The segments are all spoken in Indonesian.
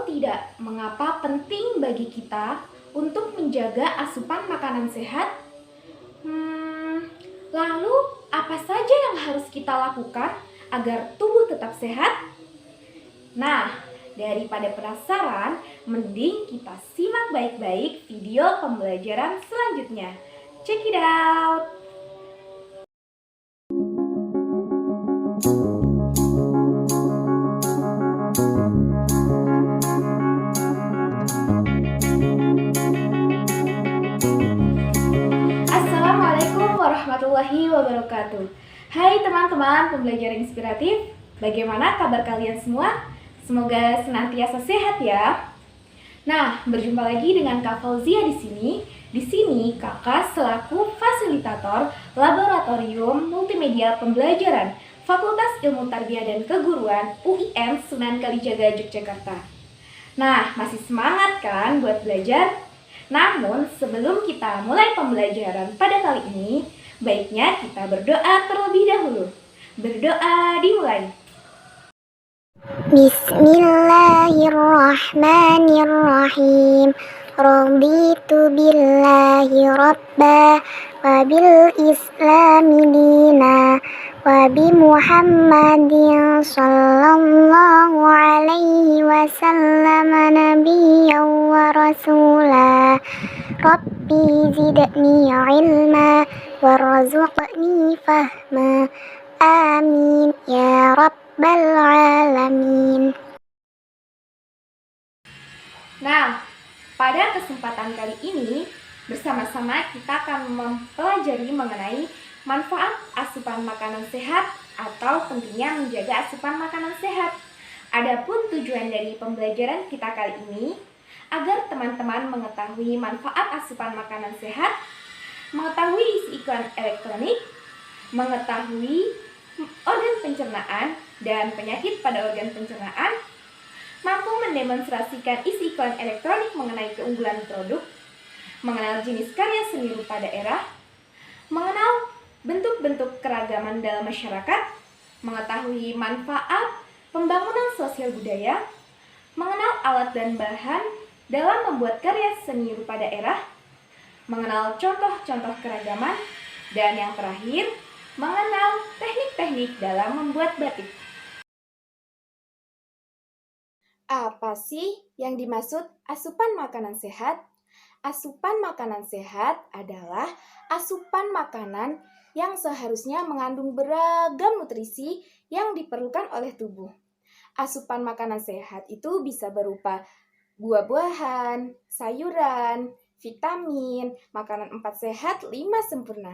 tidak mengapa penting bagi kita untuk menjaga asupan makanan sehat? Lalu apa saja yang harus kita lakukan agar tubuh tetap sehat? Nah, daripada penasaran, mending kita simak baik-baik video pembelajaran selanjutnya. Check it out! Assalamualaikum warahmatullahi wabarakatuh. Hai teman-teman pembelajar inspiratif, bagaimana kabar kalian semua? Semoga senantiasa sehat ya. Nah, berjumpa lagi dengan Kak Fauzia di sini. Di sini Kakak selaku fasilitator Laboratorium Multimedia Pembelajaran Fakultas Ilmu Tarbiyah dan Keguruan UIN Sunan Kalijaga Yogyakarta. Nah, masih semangat kan buat belajar? Namun, sebelum kita mulai pembelajaran pada kali ini, baiknya kita berdoa terlebih dahulu. Berdoa dimulai. Bismillahirrahmanirrahim. Raditu billahi rabba wa bil islami dina wa bi Muhammadin sallallahu alaihi wasallam nabiyyan wa rasula. Rabbi zidni ilma warzuqni fahma. Amin ya rabbal alamin. Nah, pada kesempatan kali ini, bersama-sama kita akan mempelajari mengenai manfaat asupan makanan sehat atau pentingnya menjaga asupan makanan sehat. Adapun tujuan dari pembelajaran kita kali ini, agar teman-teman mengetahui manfaat asupan makanan sehat, mengetahui isi iklan elektronik, mengetahui organ pencernaan dan penyakit pada organ pencernaan, mampu mendemonstrasikan isi iklan elektronik mengenai keunggulan produk, mengenal jenis karya seni rupa daerah, mengenal bentuk-bentuk keragaman dalam masyarakat, mengetahui manfaat pembangunan sosial budaya, mengenal alat dan bahan dalam membuat karya seni rupa daerah, mengenal contoh-contoh keragaman, dan yang terakhir, mengenal teknik-teknik dalam membuat batik. Apa sih yang dimaksud asupan makanan sehat? Asupan makanan sehat adalah asupan makanan yang seharusnya mengandung beragam nutrisi yang diperlukan oleh tubuh. Asupan makanan sehat itu bisa berupa buah-buahan, sayuran, vitamin, makanan 4 sehat, 5 sempurna.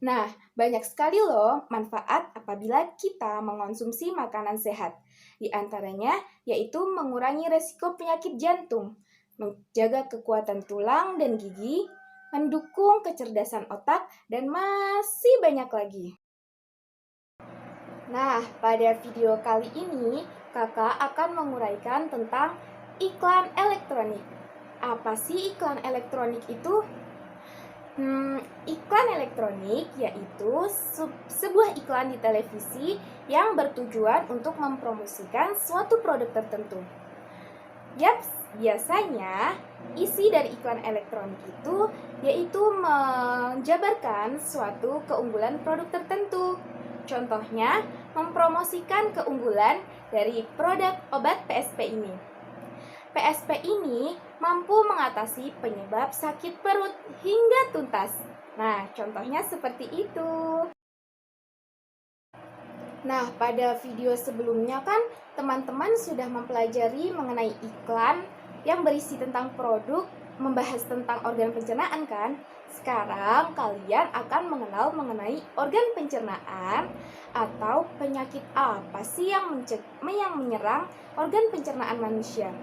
Nah, banyak sekali loh manfaat apabila kita mengonsumsi makanan sehat. Di antaranya yaitu mengurangi resiko penyakit jantung, menjaga kekuatan tulang dan gigi, mendukung kecerdasan otak, dan masih banyak lagi. Nah, pada video kali ini, kakak akan menguraikan tentang iklan elektronik. Apa sih iklan elektronik itu? Iklan elektronik yaitu sebuah iklan di televisi yang bertujuan untuk mempromosikan suatu produk tertentu. Yaps, biasanya isi dari iklan elektronik itu yaitu menjabarkan suatu keunggulan produk tertentu. Contohnya, mempromosikan keunggulan dari produk obat PSP ini. PSP ini mampu mengatasi penyebab sakit perut hingga tuntas. Nah, contohnya seperti itu. Nah, pada video sebelumnya kan teman-teman sudah mempelajari mengenai iklan yang berisi tentang produk, membahas tentang organ pencernaan kan? Sekarang kalian akan mengenal mengenai organ pencernaan atau penyakit apa sih yang menyerang organ pencernaan manusia.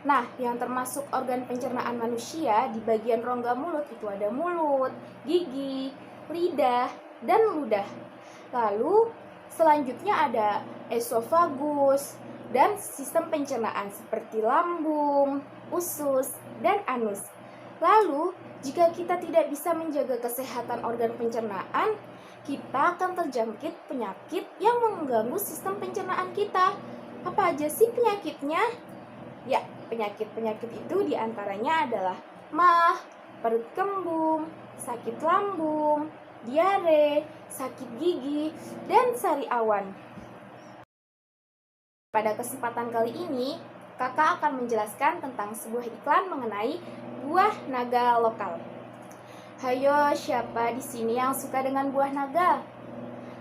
Nah, yang termasuk organ pencernaan manusia di bagian rongga mulut itu ada mulut, gigi, lidah, dan ludah. Lalu, selanjutnya ada esofagus dan sistem pencernaan seperti lambung, usus, dan anus. Lalu, jika kita tidak bisa menjaga kesehatan organ pencernaan, kita akan terjangkit penyakit yang mengganggu sistem pencernaan kita. Apa aja sih penyakitnya? Ya, penyakit-penyakit itu diantaranya adalah mah, perut kembung, sakit lambung, diare, sakit gigi, dan sariawan. Pada kesempatan kali ini, kakak akan menjelaskan tentang sebuah iklan mengenai buah naga lokal. Hayo, siapa di sini yang suka dengan buah naga?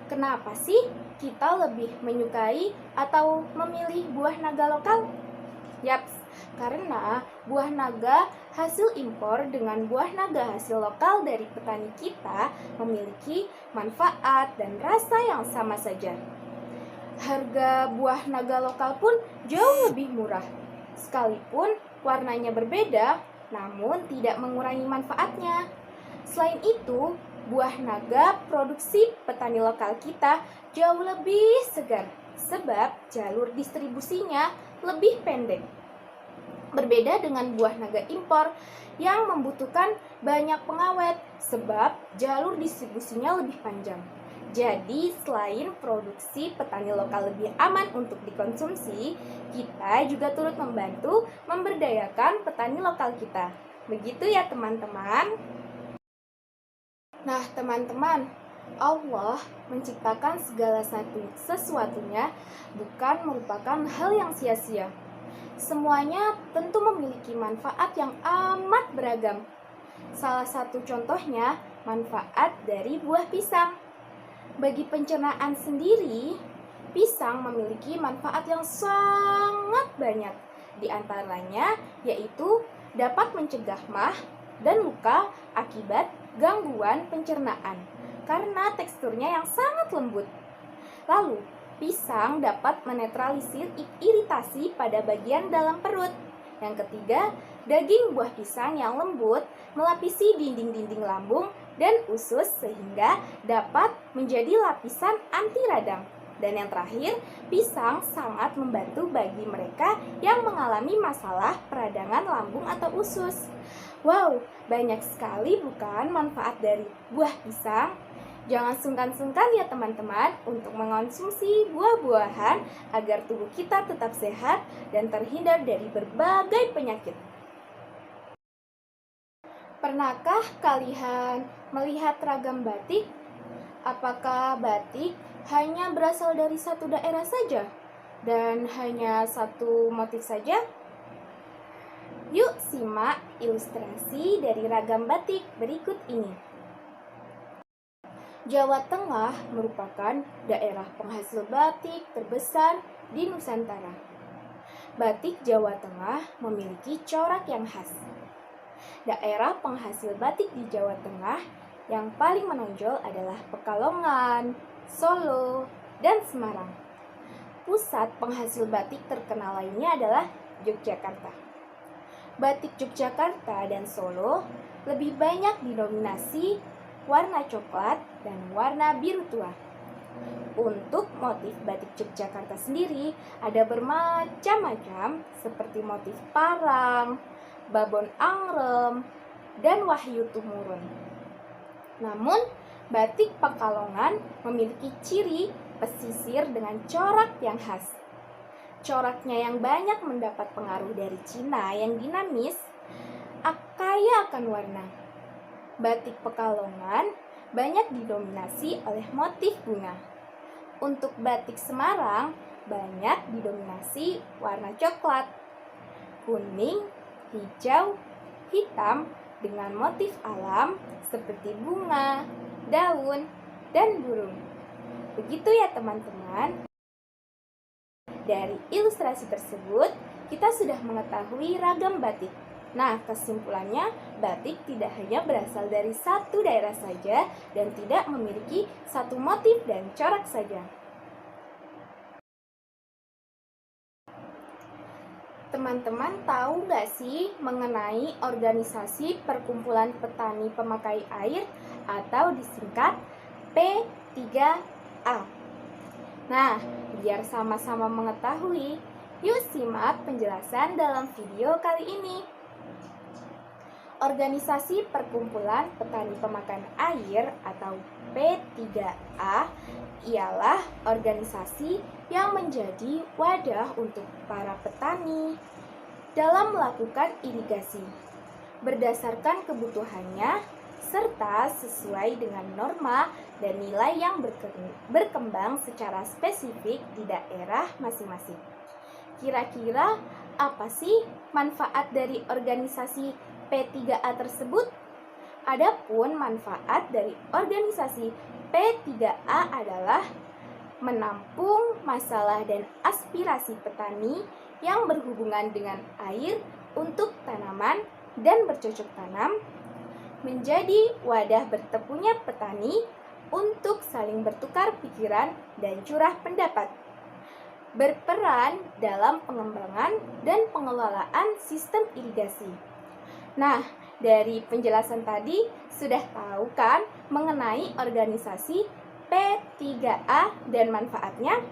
Kenapa sih kita lebih menyukai atau memilih buah naga lokal? Yaps, karena buah naga hasil impor dengan buah naga hasil lokal dari petani kita memiliki manfaat dan rasa yang sama saja. Harga buah naga lokal pun jauh lebih murah. Sekalipun warnanya berbeda, namun tidak mengurangi manfaatnya. Selain itu, buah naga produksi petani lokal kita jauh lebih segar, sebab jalur distribusinya lebih pendek. Berbeda dengan buah naga impor yang membutuhkan banyak pengawet, sebab jalur distribusinya lebih panjang. Jadi, selain produksi petani lokal lebih aman untuk dikonsumsi, kita juga turut membantu memberdayakan petani lokal kita. Begitu ya teman-teman. Nah, teman-teman, Allah menciptakan segala sesuatunya bukan merupakan hal yang sia-sia. Semuanya tentu memiliki manfaat yang amat beragam. Salah satu contohnya, manfaat dari buah pisang. Bagi pencernaan sendiri, pisang memiliki manfaat yang sangat banyak. Di antaranya yaitu dapat mencegah mah dan luka akibat gangguan pencernaan karena teksturnya yang sangat lembut. Lalu, pisang dapat menetralisir iritasi pada bagian dalam perut. Yang ketiga, daging buah pisang yang lembut melapisi dinding-dinding lambung dan usus sehingga dapat menjadi lapisan anti radang. Dan yang terakhir, pisang sangat membantu bagi mereka yang mengalami masalah peradangan lambung atau usus. Wow, banyak sekali bukan manfaat dari buah pisang? Jangan sungkan-sungkan ya teman-teman untuk mengonsumsi buah-buahan agar tubuh kita tetap sehat dan terhindar dari berbagai penyakit. Pernahkah kalian melihat ragam batik? Apakah batik hanya berasal dari satu daerah saja dan hanya satu motif saja? Yuk simak ilustrasi dari ragam batik berikut ini. Jawa Tengah merupakan daerah penghasil batik terbesar di Nusantara. Batik Jawa Tengah memiliki corak yang khas. Daerah penghasil batik di Jawa Tengah yang paling menonjol adalah Pekalongan, Solo, dan Semarang. Pusat penghasil batik terkenal lainnya adalah Yogyakarta. Batik Yogyakarta dan Solo lebih banyak didominasi warna coklat dan warna biru tua. Untuk motif batik Yogyakarta sendiri ada bermacam-macam seperti motif parang, babon angrem, dan wahyu tumurun. Namun, batik Pekalongan memiliki ciri pesisir dengan corak yang khas. Coraknya yang banyak mendapat pengaruh dari Cina yang dinamis, kaya akan warna. Batik Pekalongan banyak didominasi oleh motif bunga. Untuk batik Semarang banyak didominasi warna coklat, kuning, hijau, hitam dengan motif alam seperti bunga, daun, dan burung. Begitu ya teman-teman. Dari ilustrasi tersebut, kita sudah mengetahui ragam batik. Nah, kesimpulannya, batik tidak hanya berasal dari satu daerah saja dan tidak memiliki satu motif dan corak saja. Teman-teman tahu nggak sih mengenai organisasi Perkumpulan Petani Pemakai Air atau disingkat P3A? Nah, biar sama-sama mengetahui, yuk simak penjelasan dalam video kali ini. Organisasi Perkumpulan Petani Pemakaian Air atau P3A ialah organisasi yang menjadi wadah untuk para petani, dalam melakukan irigasi berdasarkan kebutuhannya serta sesuai dengan norma dan nilai yang berkembang secara spesifik di daerah masing-masing. Kira-kira apa sih manfaat dari organisasi P3A tersebut? Adapun manfaat dari organisasi P3A adalah menampung masalah dan aspirasi petani yang berhubungan dengan air untuk tanaman dan bercocok tanam, menjadi wadah bertemunya petani untuk saling bertukar pikiran dan curah pendapat, berperan dalam pengembangan dan pengelolaan sistem irigasi. Nah, dari penjelasan tadi sudah tahu kan mengenai organisasi P3A dan manfaatnya?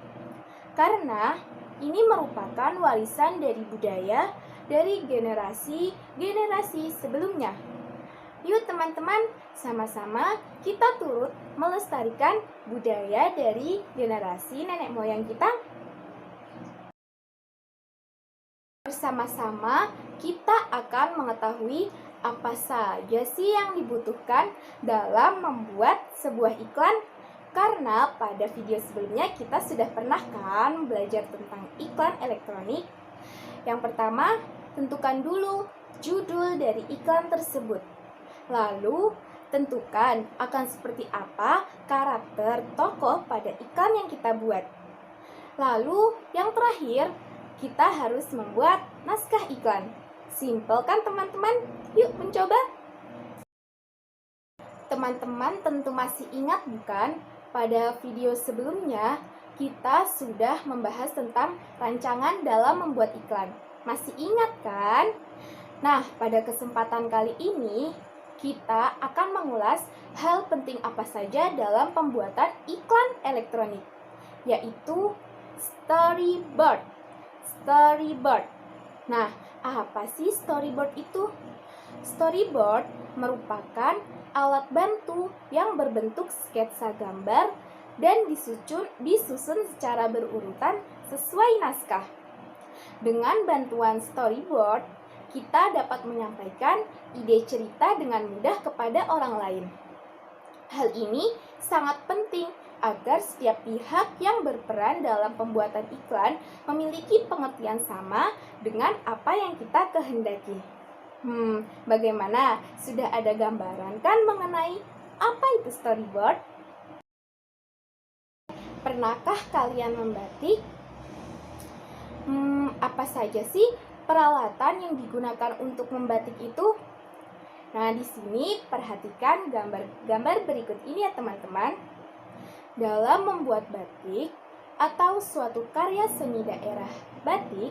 Karena ini merupakan warisan dari budaya dari generasi sebelumnya. Yuk teman-teman, sama-sama kita turut melestarikan budaya dari generasi nenek moyang kita. Bersama-sama kita akan mengetahui apa saja sih yang dibutuhkan dalam membuat sebuah iklan. Karena pada video sebelumnya kita sudah pernah kan belajar tentang iklan elektronik. Yang pertama, tentukan dulu judul dari iklan tersebut. Lalu, tentukan akan seperti apa karakter tokoh pada iklan yang kita buat. Lalu, yang terakhir, kita harus membuat naskah iklan. Simpel kan teman-teman? Yuk mencoba. Teman-teman tentu masih ingat bukan? Pada video sebelumnya, kita sudah membahas tentang rancangan dalam membuat iklan. Masih ingat kan? Nah, pada kesempatan kali ini, kita akan mengulas hal penting apa saja dalam pembuatan iklan elektronik, yaitu storyboard. Storyboard. Nah, apa sih storyboard itu? Storyboard merupakan alat bantu yang berbentuk sketsa gambar dan disusun secara berurutan sesuai naskah. Dengan bantuan storyboard, kita dapat menyampaikan ide cerita dengan mudah kepada orang lain. Hal ini sangat penting agar setiap pihak yang berperan dalam pembuatan iklan memiliki pengertian sama dengan apa yang kita kehendaki. Bagaimana? Sudah ada gambaran kan mengenai apa itu storyboard? Pernahkah kalian membatik? Apa saja sih peralatan yang digunakan untuk membatik itu? Nah, di sini perhatikan gambar berikut ini ya teman-teman. Dalam membuat batik atau suatu karya seni daerah batik,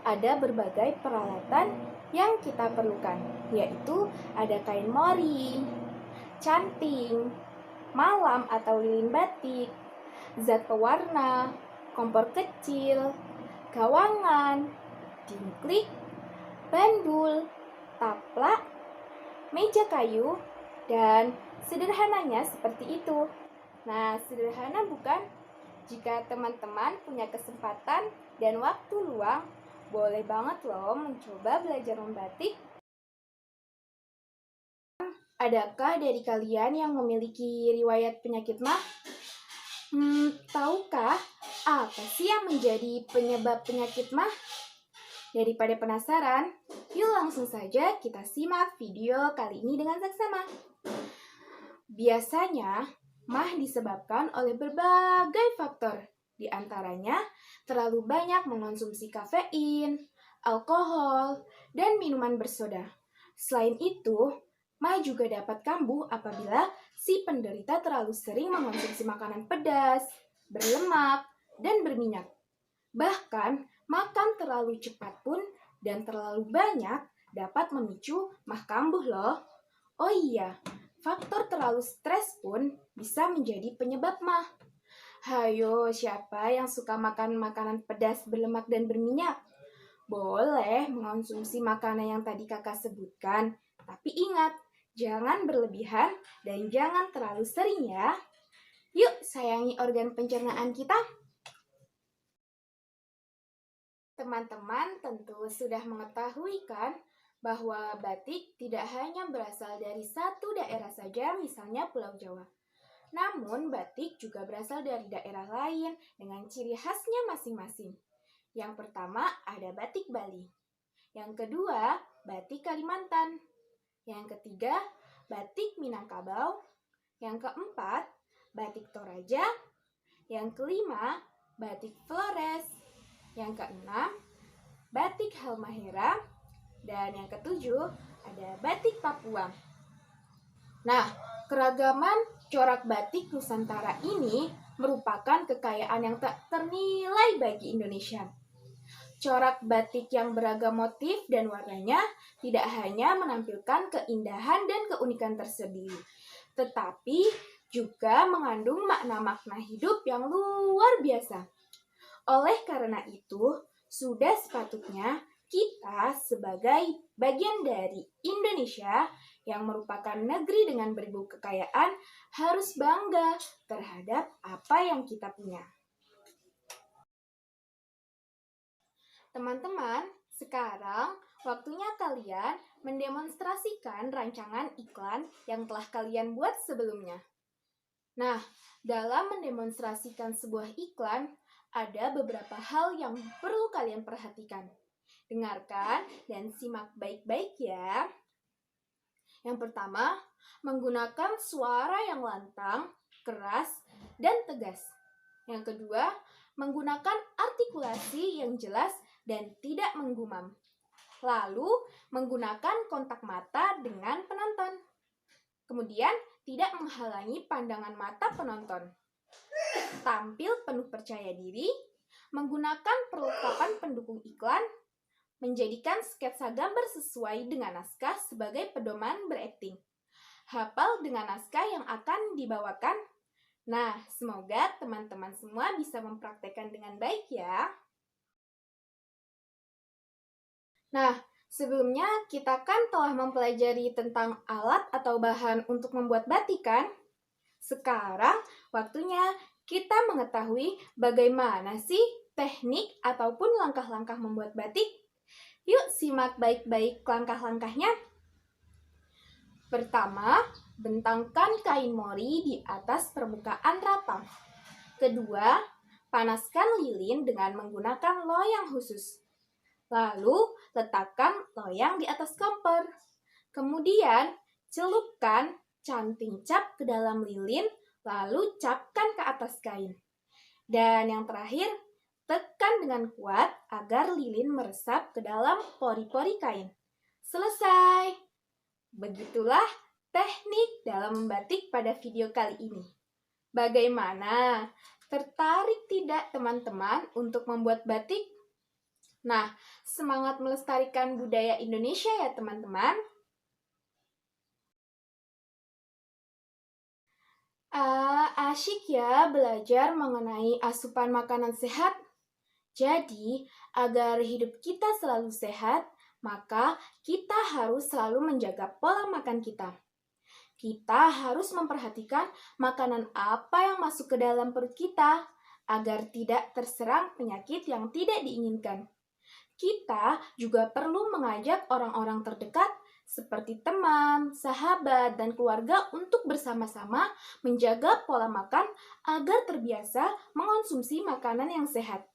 ada berbagai peralatan yang kita perlukan, yaitu ada kain mori, canting, malam atau lilin batik, zat pewarna, kompor kecil, gawangan, dingklik, bandul, taplak, meja kayu, dan sederhananya seperti itu. Nah, sederhana bukan? Jika teman-teman punya kesempatan dan waktu luang, boleh banget loh mencoba belajar membatik. Adakah dari kalian yang memiliki riwayat penyakit mah? Tahukah apa sih yang menjadi penyebab penyakit mah? Daripada penasaran, yuk langsung saja kita simak video kali ini dengan seksama. Biasanya, mah disebabkan oleh berbagai faktor, di antaranya terlalu banyak mengonsumsi kafein, alkohol, dan minuman bersoda. Selain itu, mah juga dapat kambuh apabila si penderita terlalu sering mengonsumsi makanan pedas, berlemak, dan berminyak. Bahkan, makan terlalu cepat pun dan terlalu banyak dapat memicu mah kambuh loh. Oh iya, faktor terlalu stres pun bisa menjadi penyebab mah. Hayo, siapa yang suka makan makanan pedas, berlemak, dan berminyak? Boleh mengonsumsi makanan yang tadi kakak sebutkan, tapi ingat, jangan berlebihan dan jangan terlalu sering ya. Yuk, sayangi organ pencernaan kita. Teman-teman tentu sudah mengetahui kan bahwa batik tidak hanya berasal dari satu daerah saja, misalnya Pulau Jawa. Namun batik juga berasal dari daerah lain dengan ciri khasnya masing-masing. Yang pertama ada batik Bali. Yang kedua, batik Kalimantan. Yang ketiga, batik Minangkabau. Yang keempat, batik Toraja. Yang kelima, batik Flores. Yang keenam, batik Halmahera. Dan yang ketujuh, ada batik Papua. Nah, keragaman corak batik Nusantara ini merupakan kekayaan yang tak ternilai bagi Indonesia. Corak batik yang beragam motif dan warnanya tidak hanya menampilkan keindahan dan keunikan tersendiri, tetapi juga mengandung makna-makna hidup yang luar biasa. Oleh karena itu, sudah sepatutnya kita sebagai bagian dari Indonesia yang merupakan negeri dengan beribu kekayaan harus bangga terhadap apa yang kita punya. Teman-teman, sekarang waktunya kalian mendemonstrasikan rancangan iklan yang telah kalian buat sebelumnya. Nah, dalam mendemonstrasikan sebuah iklan, ada beberapa hal yang perlu kalian perhatikan. Dengarkan dan simak baik-baik ya. Yang pertama, menggunakan suara yang lantang, keras, dan tegas. Yang kedua, menggunakan artikulasi yang jelas dan tidak menggumam. Lalu, menggunakan kontak mata dengan penonton. Kemudian, tidak menghalangi pandangan mata penonton. Tampil penuh percaya diri, menggunakan perlengkapan pendukung iklan, menjadikan sketsa gambar sesuai dengan naskah sebagai pedoman berakting. Hafal dengan naskah yang akan dibawakan. Nah, semoga teman-teman semua bisa mempraktekkan dengan baik ya. Nah, sebelumnya kita kan telah mempelajari tentang alat atau bahan untuk membuat batik kan? Sekarang waktunya kita mengetahui bagaimana sih teknik ataupun langkah-langkah membuat batik. Yuk simak baik-baik langkah-langkahnya. Pertama, bentangkan kain mori di atas permukaan rata. Kedua, panaskan lilin dengan menggunakan loyang khusus. Lalu, letakkan loyang di atas kompor. Kemudian, celupkan canting cap ke dalam lilin, lalu capkan ke atas kain. Dan yang terakhir, tekan dengan kuat agar lilin meresap ke dalam pori-pori kain. Selesai! Begitulah teknik dalam membatik pada video kali ini. Bagaimana? Tertarik tidak teman-teman untuk membuat batik? Nah, semangat melestarikan budaya Indonesia ya teman-teman. Asyik ya belajar mengenai asupan makanan sehat. Jadi, agar hidup kita selalu sehat, maka kita harus selalu menjaga pola makan kita. Kita harus memperhatikan makanan apa yang masuk ke dalam perut kita, agar tidak terserang penyakit yang tidak diinginkan. Kita juga perlu mengajak orang-orang terdekat seperti teman, sahabat, dan keluarga untuk bersama-sama menjaga pola makan agar terbiasa mengonsumsi makanan yang sehat.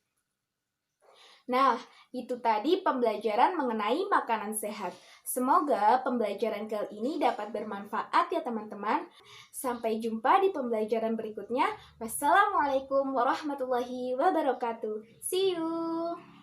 Nah, itu tadi pembelajaran mengenai makanan sehat. Semoga pembelajaran kali ini dapat bermanfaat ya teman-teman. Sampai jumpa di pembelajaran berikutnya. Wassalamualaikum warahmatullahi wabarakatuh. See you!